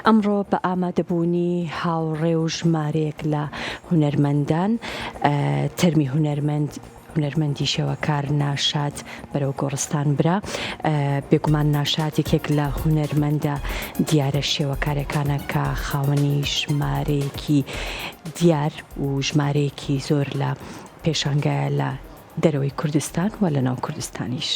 ئەمڕۆ بە ئامادەبوونی هاوڕێ و ژمارەیەک لە هونەرمەندان تەرمی هونەرمەندی شێوەکار ناشاد بەرەو گۆڕستان برا. بێگومان ناشاد یەکێک لە هونەرمەندە دیارە شێوەکارەکانە کە خاوەنی ژمارەیەکی دیار و ژمارەیەکی زۆر لە پێشانگایە لە دەرەوەی کوردستان و لە ناو کوردستانیش.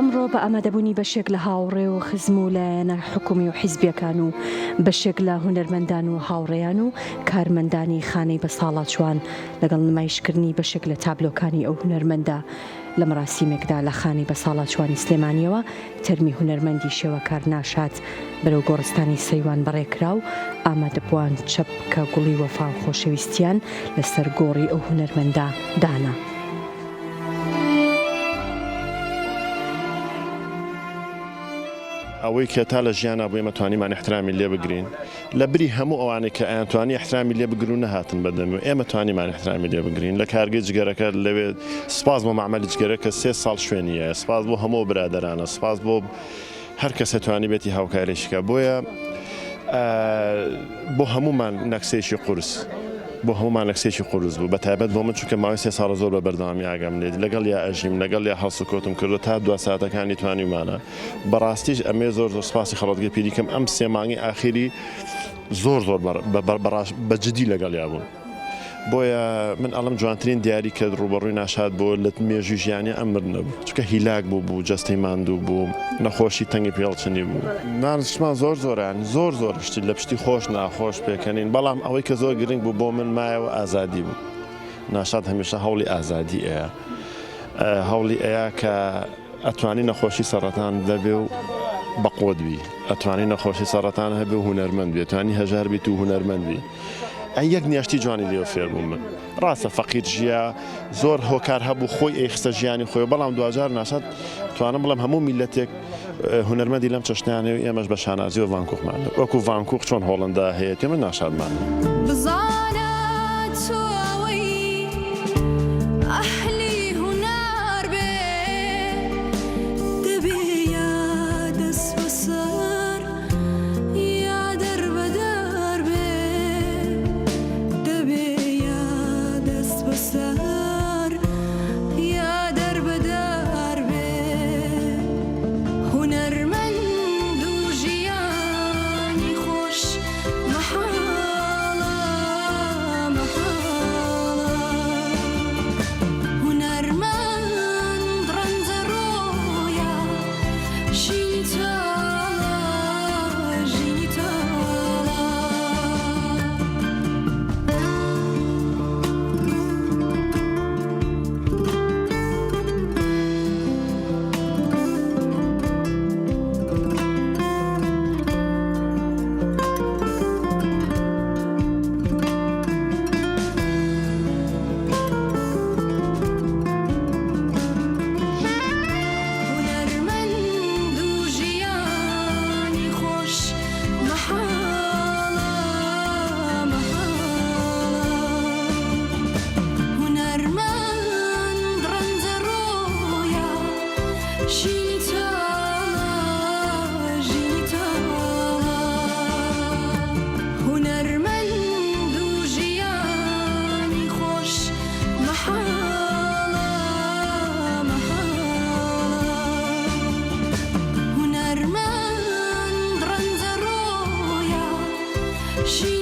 ئەمڕۆ بە ئامادەبوونی بەشێک لە هاوڕێ و خزم و لایەنە حکومی و حیزبیەکان و بەشێک لە هونەرمەندان و هاوڕێیان و کارمەندانی خانەی بە ساڵات جوان لەگەڵ نمایشکردنی بەشێک لە تابلۆکانی ئەو هونەرمەندە لە مەراسیمێکدا لە خانەی بە ساڵات جوانی سلێمانیەوە تەرمی هونەرمەندی شێوەکار ناشاد بەرەو گۆڕستانی سەیوان بەڕێکرا و ئامادەبووان چەپکە گوڵی وەفا و خۆشەویستیان لەسەر گۆڕی ئەو هونەرمەندە دانا. ئەوەی کە تا لە ژیانە بۆ ئێمە توانیمان احترامی لێ بگرین لە بری هەموو ئەوانەی کە ئەیانتوانی احترامی لێ بگرون نەهاتن بەدەم و ئێمە توانیمان احترامی لێ بگرین لە کارگەی جگەرەکە لەوێ سپاس بۆ مەعمەلی جگەرە کە 3 ساڵ شوێنیە، سپاس بۆ هەموو برادەرانە، سپاس بۆ هەر کەسە توانی بێتی هاوکاریشکە. بۆیە بۆ هەمومان نەکسێکی قورس بۆ هەمومان نەکسێکی قورس بوو، بە تایبەت بۆ من چونکە ماوەی 3 ساڵە زۆر بە بەردەوامی ئاگام لێت لەگەڵ یا ئەژیم لەگەڵ یا هەڵس و کۆتم کردو تا 2 ساعتەکانی توانیمانە. بەڕاستیش ئەمێ زۆر سپاسی خەڵەتگە پیریکەم ئەم 3 مانگی ئاخری زۆر بەجددی لەگەڵ یا بوون. بۆیە من ئەڵم جوانترین دیاری کە ڕوبەڕووی ناشاد بۆ لە مێژوی ژیانی ئەمر نەبوو، چونکە هیلاک بوو جەستەی ماندوو بوو، نەخۆشی تەنگی پێڵچنی بوو. نانشمان زۆران زۆر شتی لە پشتی خۆش ناخۆش پێکەنین، بەڵام ئەوەی کە زۆر گرنگ بوو بۆ من مایەوە ئازادی بوو. ناشاد هەمیشە هەوڵی ئازادی ئەیە، هەوڵی ئەیە کە ئەتوانی نەخۆشی سەرەتان دەبێ و بەقوت بی، ئەتوانی نەخۆشی سەرەتان هەبێ و هونەرمەند بێ، توانی هەژار بیت و هونەرمەند بی. یەک نیاشتی جوانی لێو فێر بووم من. ڕاستە فەقیر ژیە زۆر هۆکار هەبوو خۆی ئەیخستە ژیانی خۆی، بەڵام دوجار ناشاد توانم بڵم هەموو میلەتێک هونەرمەندی لەم چەشنیانێ و ئێمەش بە شانازی و ڤانکوخمان وەکو ڤانکوخ چۆن هۆڵندا هەیە ئێمە ناشادمان. She